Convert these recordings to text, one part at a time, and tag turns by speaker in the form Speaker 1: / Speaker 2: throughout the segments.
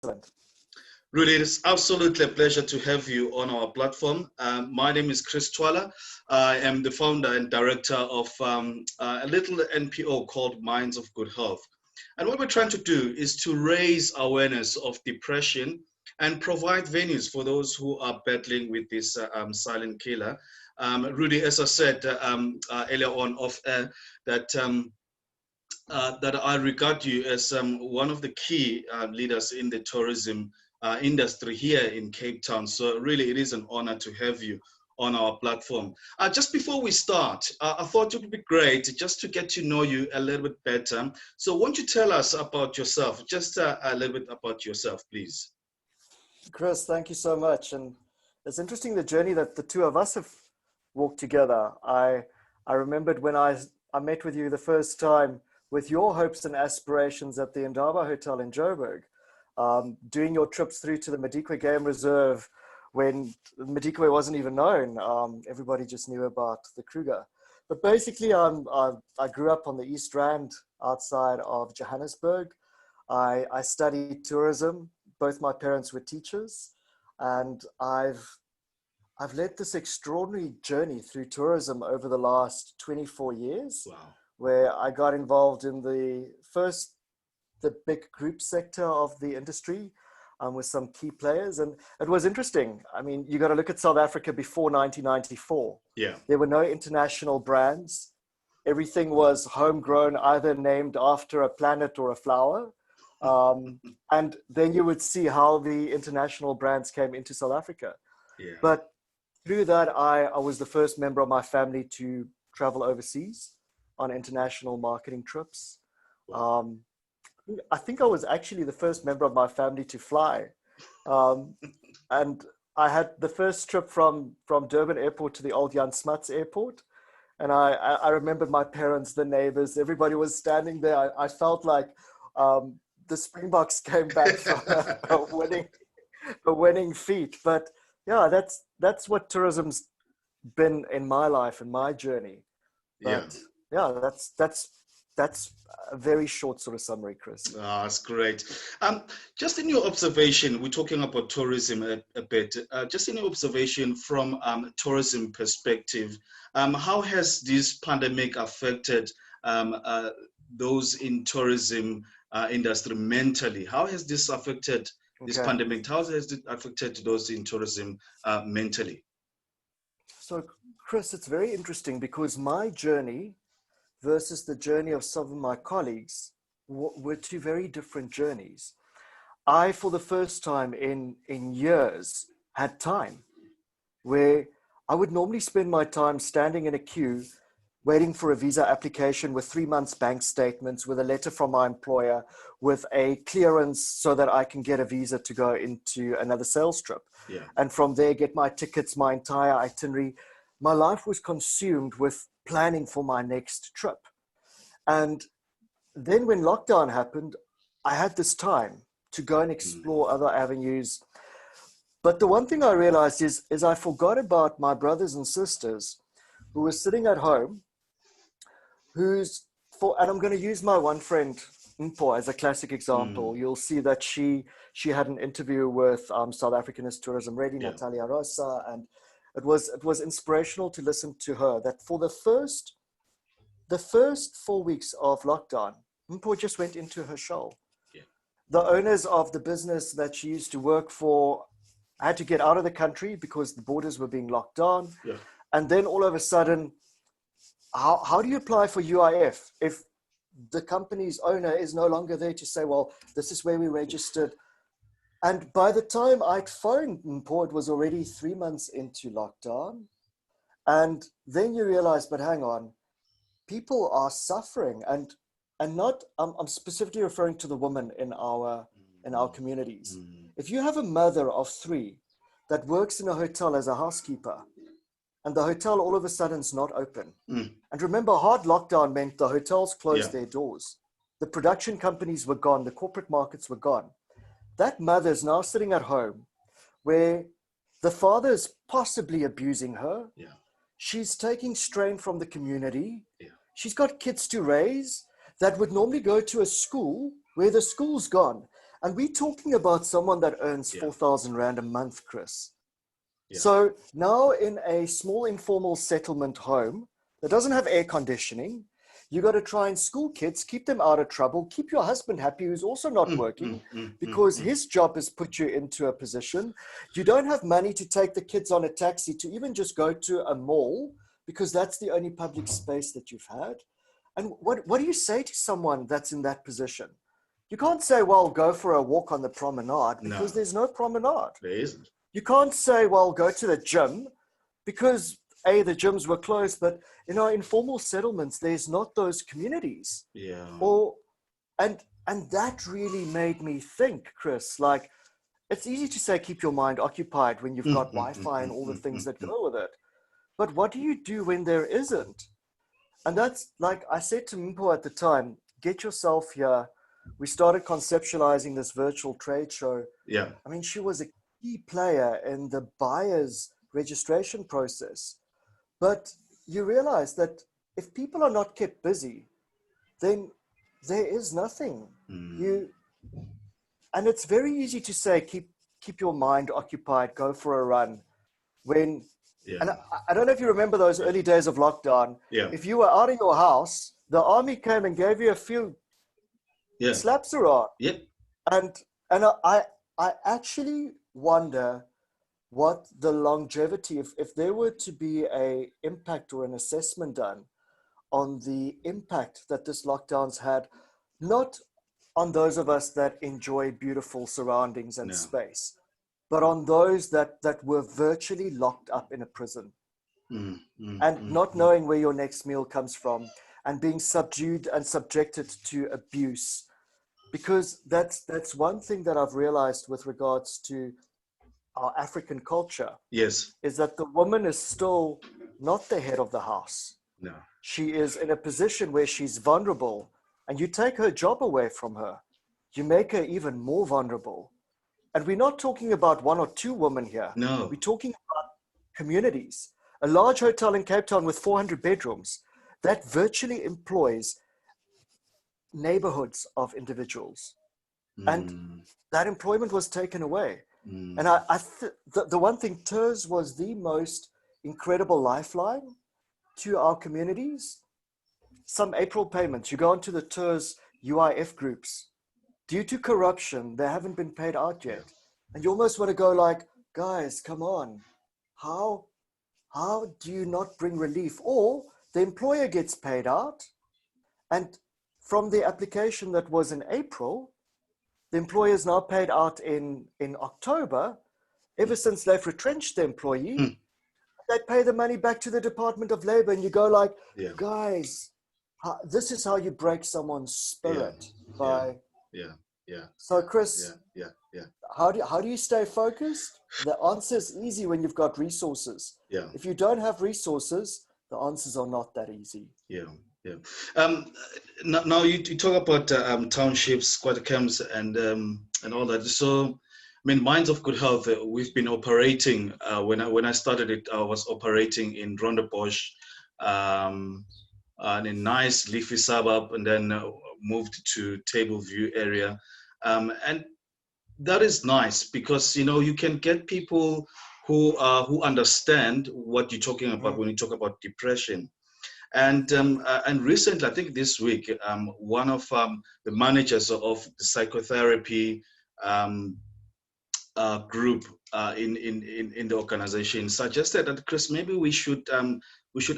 Speaker 1: Excellent.
Speaker 2: Rudy, it is absolutely a pleasure to have you on our platform. My name is Thwala. I am the founder and director of a little NPO called Minds of Good Health. And what we're trying to do is to raise awareness of depression and provide venues for those who are battling with this silent killer. Rudy, as I said earlier on off air, that I regard you as one of the key leaders in the tourism industry here in Cape Town. So really, it is an honor to have you on our platform. Just before we start, I thought it would be great just to get to know you a little bit better. So won't you tell us about yourself, just a little bit about yourself, please?
Speaker 1: Chris, thank you so much. And it's interesting the journey that the two of us have walked together. I remembered when I met with you the first time with your hopes and aspirations at the Indaba Hotel in Joburg, doing your trips through to the Madikwe Game Reserve when Madikwe wasn't even known. Everybody just knew about the Kruger. But basically, I grew up on the East Rand outside of Johannesburg. I studied tourism. Both my parents were teachers. And I've led this extraordinary journey through tourism over the last 24 years.
Speaker 2: Wow.
Speaker 1: Where I got involved in the big group sector of the industry with some key players. And it was interesting. I mean, you got to look at South Africa before 1994.
Speaker 2: Yeah.
Speaker 1: There were no international brands. Everything was homegrown, either named after a planet or a flower. And then you would see how the international brands came into South Africa.
Speaker 2: Yeah.
Speaker 1: But through that, I was the first member of my family to travel overseas on international marketing trips. I think I was actually the first member of my family to fly. And I had the first trip from Durban Airport to the old Jan Smuts Airport. And I remembered my parents, the neighbors, everybody was standing there. I felt like the Springboks came back from a winning feat. But yeah, that's what tourism's been in my life and my journey. But, yeah, that's a very short sort of summary, Chris.
Speaker 2: That's great. Just in your observation, we're talking about tourism a bit. Just in your observation from tourism perspective, how has this pandemic affected those in tourism industry mentally? How has this affected this pandemic? How has it affected those in tourism mentally?
Speaker 1: So, Chris, it's very interesting because my journey versus the journey of some of my colleagues were two very different journeys. I, for the first time in years, had time where I would normally spend my time standing in a queue, waiting for a visa application with 3 months bank statements, with a letter from my employer, with a clearance so that I can get a visa to go into another sales trip.
Speaker 2: Yeah.
Speaker 1: And from there, get my tickets, my entire itinerary. My life was consumed with planning for my next trip. And then when lockdown happened, I had this time to go and explore other avenues. But the one thing I realized is I forgot about my brothers and sisters who were sitting at home, and I'm going to use my one friend, Mpo, as a classic example. You'll see that she had an interview with South Africanist Tourism Ready, Natalia Rosa, and it was inspirational to listen to her that for the first 4 weeks of lockdown, Mpo just went into her shell.
Speaker 2: Yeah.
Speaker 1: The owners of the business that she used to work for had to get out of the country because the borders were being locked down.
Speaker 2: Yeah.
Speaker 1: And then all of a sudden, how do you apply for UIF if the company's owner is no longer there to say, well, this is where we registered? And by the time I'd phoned Mpo, it was already 3 months into lockdown. And then you realize, but hang on, people are suffering. And not, I'm specifically referring to the women in our communities. If you have a mother of 3 that works in a hotel as a housekeeper, and the hotel all of a sudden is not open. And remember, hard lockdown meant the hotels closed their doors. The production companies were gone. The corporate markets were gone. That mother is now sitting at home where the father is possibly abusing her.
Speaker 2: Yeah.
Speaker 1: She's taking strain from the community.
Speaker 2: Yeah.
Speaker 1: She's got kids to raise that would normally go to a school where the school's gone. And we're talking about someone that earns
Speaker 2: Yeah.
Speaker 1: 4,000 Rand a month, Chris.
Speaker 2: Yeah.
Speaker 1: So now in a small informal settlement home that doesn't have air conditioning, you got to try and school kids, keep them out of trouble, keep your husband happy, who's also not working, because his job has put you into a position. You don't have money to take the kids on a taxi to even just go to a mall, because that's the only public space that you've had. And what do you say to someone that's in that position? You can't say, well, go for a walk on the promenade, because there's no promenade.
Speaker 2: There isn't.
Speaker 1: You can't say, well, go to the gym, because A, the gyms were closed, but in our informal settlements, there's not those communities.
Speaker 2: Yeah.
Speaker 1: And that really made me think, Chris, like, it's easy to say keep your mind occupied when you've got Wi-Fi and all the things that go with it. But what do you do when there isn't? And that's, like I said to Mpo at the time, get yourself here. We started conceptualizing this virtual trade show.
Speaker 2: Yeah.
Speaker 1: I mean, she was a key player in the buyer's registration process. But you realize that if people are not kept busy, then there is nothing. And it's very easy to say, keep your mind occupied, go for a run. And I don't know if you remember those early days of lockdown.
Speaker 2: Yeah.
Speaker 1: If you were out of your house, the army came and gave you a few slaps around.
Speaker 2: Yep.
Speaker 1: And I actually wonder what the longevity, if there were to be a impact or an assessment done on the impact that this lockdown's had, not on those of us that enjoy beautiful surroundings and space, but on those that were virtually locked up in a prison and not knowing where your next meal comes from and being subdued and subjected to abuse. Because that's one thing that I've realized with regards to our African culture.
Speaker 2: Yes.
Speaker 1: Is that the woman is still not the head of the house.
Speaker 2: No.
Speaker 1: She is in a position where she's vulnerable, and you take her job away from her. You make her even more vulnerable. And we're not talking about one or two women here.
Speaker 2: No.
Speaker 1: We're talking about communities. A large hotel in Cape Town with 400 bedrooms that virtually employs neighborhoods of individuals. And that employment was taken away. And the one thing, TERS was the most incredible lifeline to our communities. Some April payments, you go onto the TERS UIF groups. Due to corruption, they haven't been paid out yet. And you almost want to go like, guys, come on. How do you not bring relief? Or the employer gets paid out, and from the application that was in April, the employer is now paid out in October. Ever since they've retrenched the employee, they pay the money back to the Department of Labor, and you go like, guys, this is how you break someone's spirit. So Chris, how do you stay focused? The answer is easy when you've got resources. If you don't have resources, the answers are not that easy.
Speaker 2: Now you talk about townships, squatter camps, and all that. So, I mean, Minds of Good Health, we've been operating. When I started it, I was operating in Rondebosch, in a nice leafy suburb, and then moved to Tableview area, and that is nice because you can get people who understand what you're talking about when you talk about depression. And recently, I think this week, one of the managers of the psychotherapy group in the organization suggested that, Chris, maybe we should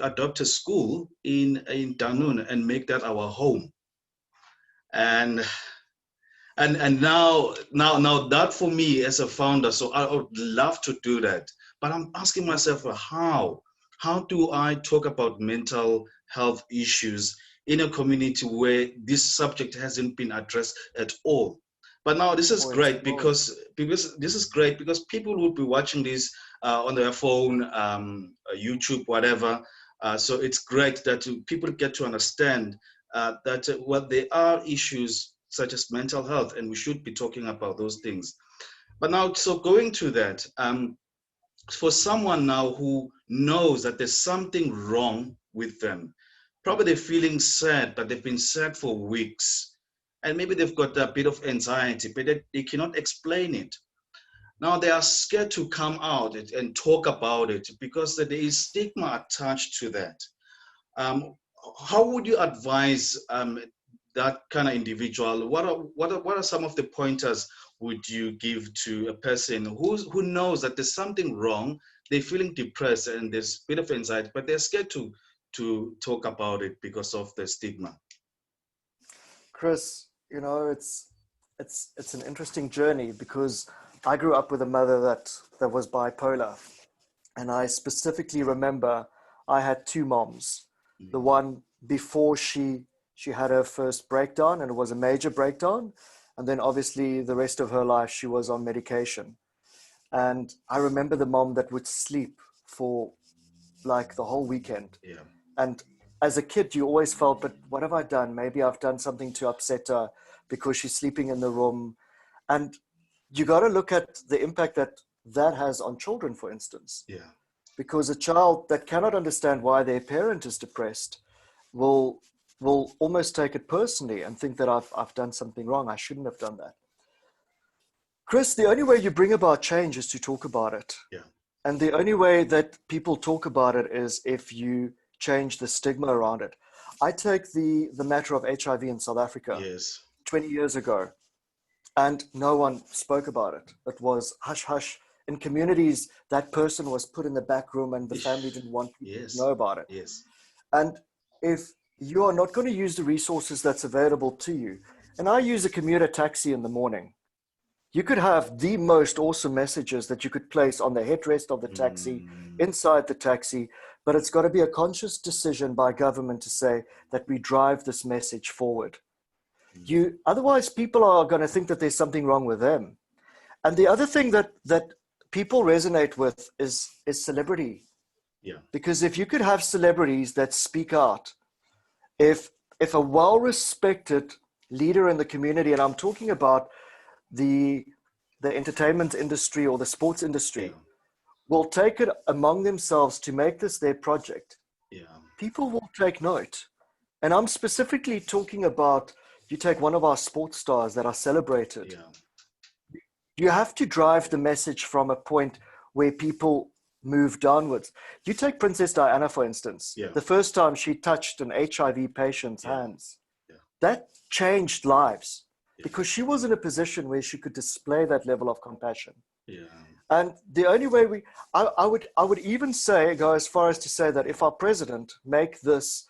Speaker 2: adopt a school in Danun and make that our home. And now that for me as a founder, so I would love to do that, but I'm asking myself how do I talk about mental health issues in a community where this subject hasn't been addressed at all? But now this is great because people will be watching this on their phone, YouTube, whatever. So it's great that people get to understand that there are issues such as mental health, and we should be talking about those things. But now, so going to that, for someone now who knows that there's something wrong with them, probably they're feeling sad, but they've been sad for weeks, and maybe they've got a bit of anxiety, but they cannot explain it. Now they are scared to come out and talk about it because there is stigma attached to that. Um, how would you advise that kind of individual? What are some of the pointers would you give to a person who knows that there's something wrong? They're feeling depressed and there's a bit of anxiety, but they're scared to talk about it because of the stigma.
Speaker 1: Chris, it's an interesting journey because I grew up with a mother that was bipolar, and I specifically remember I had two moms. The one before she had her first breakdown, and it was a major breakdown, and then obviously the rest of her life she was on medication. And I remember the mom that would sleep for like the whole weekend.
Speaker 2: Yeah.
Speaker 1: And as a kid, you always felt, but what have I done? Maybe I've done something to upset her because she's sleeping in the room. And you got to look at the impact that that has on children, for instance.
Speaker 2: Yeah.
Speaker 1: Because a child that cannot understand why their parent is depressed will almost take it personally and think that I've done something wrong. I shouldn't have done that. Chris, the only way you bring about change is to talk about it.
Speaker 2: Yeah.
Speaker 1: And the only way that people talk about it is if you change the stigma around it. I take the matter of HIV in South Africa.
Speaker 2: Yes.
Speaker 1: 20 years ago, and no one spoke about it. It was hush hush. In communities, that person was put in the back room and the family didn't want people to know about it.
Speaker 2: Yes.
Speaker 1: And if you are not going to use the resources that's available to you, and I use a commuter taxi in the morning, you could have the most awesome messages that you could place on the headrest of the taxi, inside the taxi, but it's got to be a conscious decision by government to say that we drive this message forward. Otherwise, people are going to think that there's something wrong with them. And the other thing that people resonate with is celebrity.
Speaker 2: Yeah.
Speaker 1: Because if you could have celebrities that speak out, if a well-respected leader in the community, and I'm talking about the entertainment industry or the sports industry, will take it among themselves to make this their project, people will take note. And I'm specifically talking about, you take one of our sports stars that are celebrated. You have to drive the message from a point where people move downwards. You take Princess Diana, for instance. The first time she touched an HIV patient's hands, that changed lives because she was in a position where she could display that level of compassion. And the only way I would even say, go as far as to say that if our president make this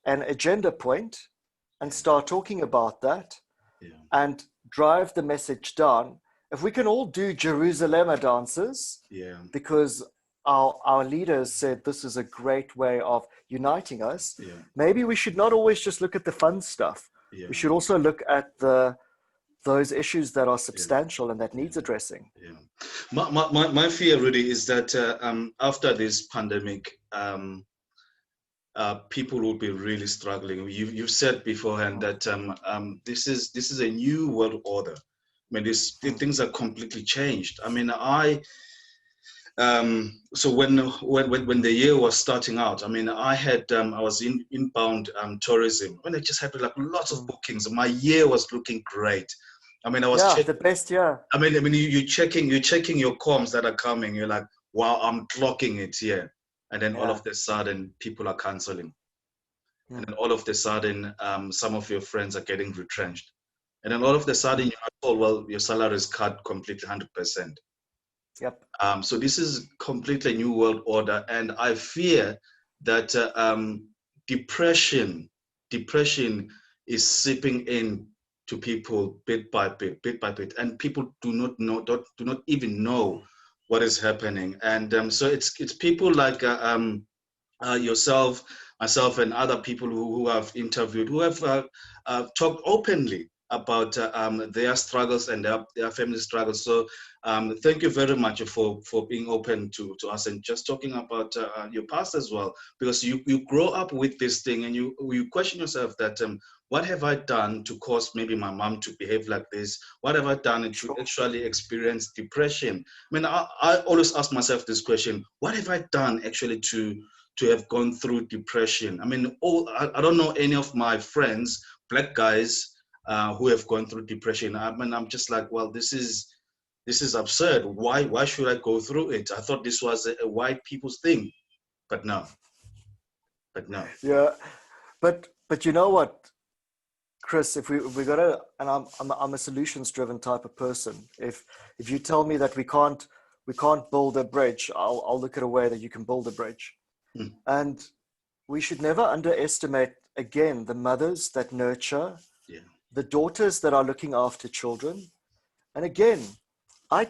Speaker 1: an agenda point and start talking about that and drive the message down, if we can all do Jerusalem dances, because our leaders said this is a great way of uniting us, maybe we should not always just look at the fun stuff. We should also look at those issues that are substantial and that needs addressing.
Speaker 2: My fear really is that after this pandemic, people will be really struggling. You've said beforehand that this is a new world order. I mean, things are completely changed. I mean, so when the year was starting out, I mean, I was in inbound tourism when I just had like lots of bookings. My year was looking great. I mean, I was
Speaker 1: the best year.
Speaker 2: I mean, you're checking your comms that are coming. You're like, wow, I'm clocking it here, and then all of a sudden, people are canceling, and then all of a sudden, some of your friends are getting retrenched, and then all of a sudden, you're told, well, your salary is cut completely 100%.
Speaker 1: Yep.
Speaker 2: So this is completely new world order, and I fear that depression is seeping in to people bit by bit, and people do not even know what is happening. And so it's people like yourself, myself, and other people who I've interviewed who have talked openly about their struggles and their family struggles. So thank you very much for being open to us and just talking about your past as well, because you grow up with this thing and you question yourself that what have I done to cause maybe my mom to behave like this? What have I done to actually experience depression? I mean, I always ask myself this question: what have I done actually to have gone through depression? I mean, I don't know any of my friends, black guys, who have gone through depression. I'm just like, well, this is absurd. Why should I go through it? I thought this was a white people's thing, but no,
Speaker 1: Yeah, but you know what, Chris, if we gotta, and I'm a solutions driven type of person. If you tell me that we can't build a bridge, I'll look at a way that you can build a bridge.
Speaker 2: Mm.
Speaker 1: And we should never underestimate, again, the mothers that nurture,
Speaker 2: Yeah,
Speaker 1: the daughters that are looking after children. And again, I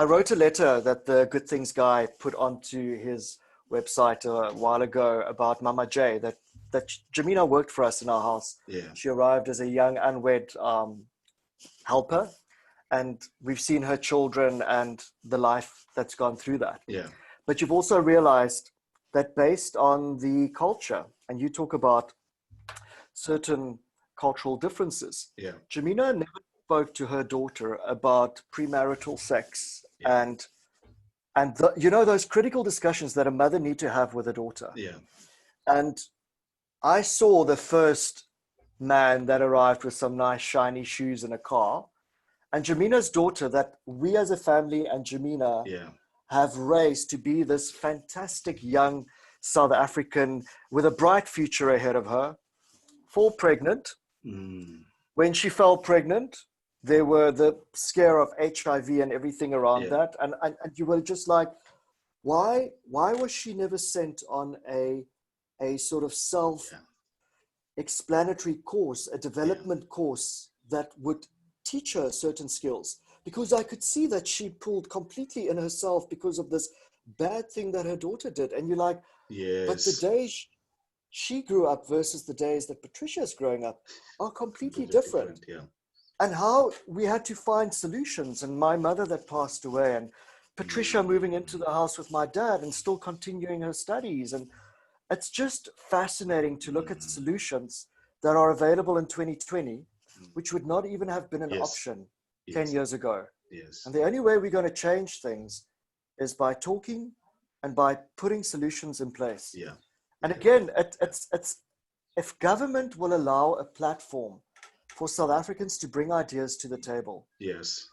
Speaker 1: wrote a letter that the Good Things guy put onto his website a while ago about Mama J, that Jamina worked for us in our house.
Speaker 2: yeah,
Speaker 1: She arrived as a young unwed helper, and we've seen her children and the life that's gone through that.
Speaker 2: yeah,
Speaker 1: But you've also realized that based on the culture, and you talk about certain cultural differences,
Speaker 2: yeah,
Speaker 1: Jamina never spoke to her daughter about premarital sex
Speaker 2: yeah,
Speaker 1: and those critical discussions that a mother need to have with a daughter.
Speaker 2: yeah,
Speaker 1: And I saw the first man that arrived with some nice shiny shoes and a car, and Jamina's daughter that we as a family and Jamina
Speaker 2: yeah.
Speaker 1: have raised to be this fantastic young South African with a bright future ahead of her, fall pregnant.
Speaker 2: Mm.
Speaker 1: When she fell pregnant, there were the scare of HIV and everything around
Speaker 2: Yeah,
Speaker 1: that. And you were just like, why was she never sent on a sort of
Speaker 2: yeah,
Speaker 1: self-explanatory course, a
Speaker 2: yeah,
Speaker 1: development course that would teach her certain skills? Because I could see that she pulled completely in herself because of this bad thing that her daughter did. And you're like, but the
Speaker 2: yes.
Speaker 1: days she grew up versus the days that Patricia's growing up are completely
Speaker 2: Completely
Speaker 1: different.
Speaker 2: different. Yeah.
Speaker 1: And how we had to find solutions. And my mother that passed away, and Patricia moving into
Speaker 2: Mm.
Speaker 1: the house with my dad and still continuing her studies. And it's just fascinating to look at
Speaker 2: Mm.
Speaker 1: solutions that are available in 2020,
Speaker 2: Mm.
Speaker 1: which would not even have been an
Speaker 2: Yes,
Speaker 1: option 10
Speaker 2: yes,
Speaker 1: years ago.
Speaker 2: yes.
Speaker 1: And the only way we're going to change things is by talking and by putting solutions in place.
Speaker 2: Yeah,
Speaker 1: And
Speaker 2: yeah,
Speaker 1: again, it's if government will allow a platform for South Africans to bring ideas to the table.
Speaker 2: yes.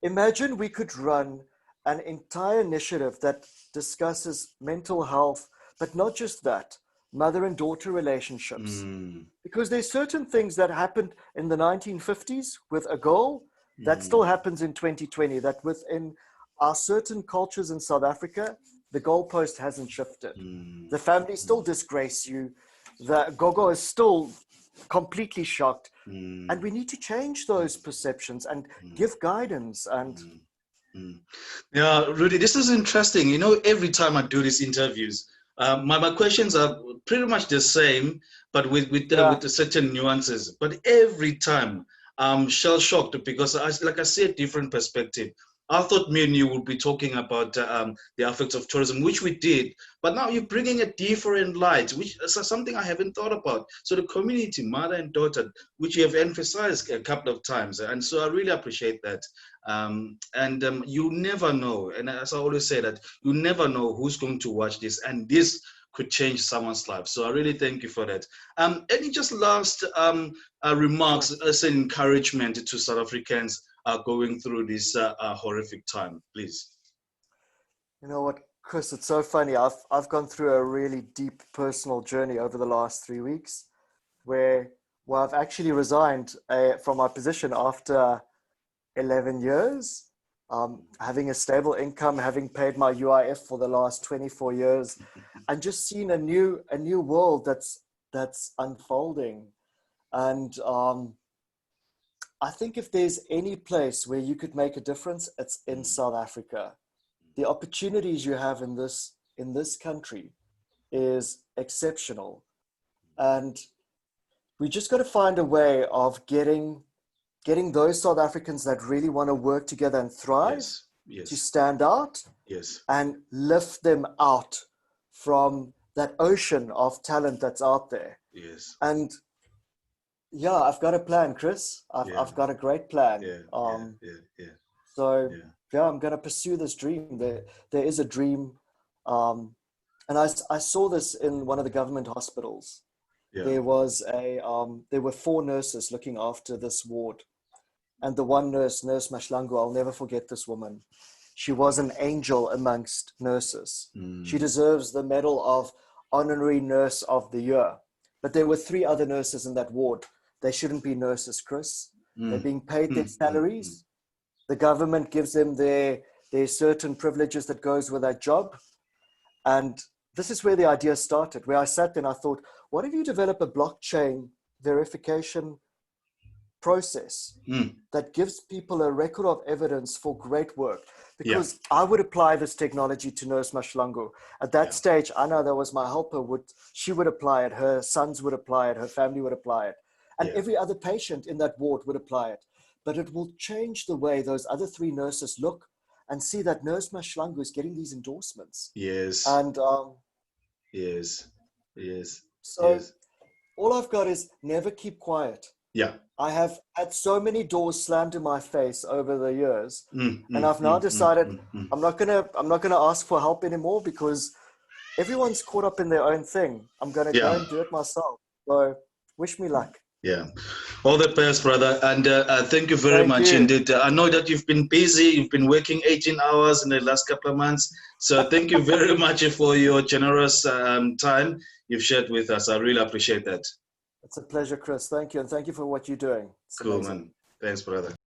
Speaker 1: Imagine we could run an entire initiative that discusses mental health, but not just that, mother and daughter relationships.
Speaker 2: Mm.
Speaker 1: Because there's certain things that happened in the 1950s with a girl that still
Speaker 2: Mm.
Speaker 1: happens in 2020, that within our certain cultures in South Africa, the goalpost hasn't shifted.
Speaker 2: Mm.
Speaker 1: The family still disgrace you. The gogo is still completely shocked. And
Speaker 2: Mm.
Speaker 1: we need to change those perceptions and
Speaker 2: Mm.
Speaker 1: give guidance. And
Speaker 2: Mm. Mm. Yeah, Rudy, this is interesting. You know, every time I do these interviews, my questions are pretty much the same, but with
Speaker 1: yeah,
Speaker 2: the certain nuances. But every time I'm shell shocked because I see a different perspective. I thought me and you would be talking about the effects of tourism, which we did, but now you're bringing a different light, which is something I haven't thought about. So the community, mother and daughter, which you have emphasized a couple of times, and so I really appreciate that. You never know, and as I always say that you never know who's going to watch this, and this could change someone's life. So I really thank you for that. Any just last remarks
Speaker 1: sure.
Speaker 2: as an encouragement to South Africans going through this horrific time, please?
Speaker 1: You know what, Chris, it's so funny. I've gone through a really deep personal journey over the last 3 weeks where, I've actually resigned from my position after 11 years, having a stable income, having paid my UIF for the last 24 years, and just seen a new world that's unfolding. And I think if there's any place where you could make a difference, it's in
Speaker 2: Mm.
Speaker 1: South Africa. The opportunities you have in this country is exceptional, and we just got to find a way of getting those South Africans that really want to work together and thrive
Speaker 2: Yes,
Speaker 1: to
Speaker 2: yes,
Speaker 1: stand out
Speaker 2: yes,
Speaker 1: and lift them out from that ocean of talent that's out there.
Speaker 2: yes,
Speaker 1: And yeah, I've got a plan, Chris. I've,
Speaker 2: yeah,
Speaker 1: I've got a great plan.
Speaker 2: yeah, yeah, yeah, yeah,
Speaker 1: So
Speaker 2: yeah.
Speaker 1: yeah, I'm going to pursue this dream. There is a dream. And I saw this in one of the government hospitals.
Speaker 2: Yeah.
Speaker 1: there was there were 4 nurses looking after this ward. And the one nurse, Nurse Mashlangu, I'll never forget this woman. She was an angel amongst nurses. She deserves the Medal of Honorary Nurse of the Year. But there were 3 other nurses in that ward. They shouldn't be nurses, Chris. They're being paid their salaries. The government gives them their certain privileges that goes with that job. And this is where the idea started, where I sat there and I thought, what if you develop a blockchain verification process that gives people a record of evidence for great work? Because I would apply this technology to Nurse Mashlangu. At that stage, Anna, that was my helper, she would apply it, her sons would apply it, her family would apply it, and every other patient in that ward would apply it. But it will change the way those other 3 nurses look and see that Nurse Mashlangu is getting these endorsements.
Speaker 2: Yes.
Speaker 1: And
Speaker 2: yes.
Speaker 1: So all I've got is never keep quiet.
Speaker 2: Yeah.
Speaker 1: I have had so many doors slammed in my face over the years, and I've now decided I'm not gonna ask for help anymore, because everyone's caught up in their own thing. I'm gonna go and do it myself. So wish me luck.
Speaker 2: Yeah, all the best, brother, and thank you very much indeed. I know that you've been busy. You've been working 18 hours in the last couple of months, so thank you very much for your generous time you've shared with us. I really appreciate that.
Speaker 1: It's a pleasure, Chris. Thank you, and thank you for what you're doing. It's
Speaker 2: cool,
Speaker 1: amazing.
Speaker 2: man. Thanks, brother.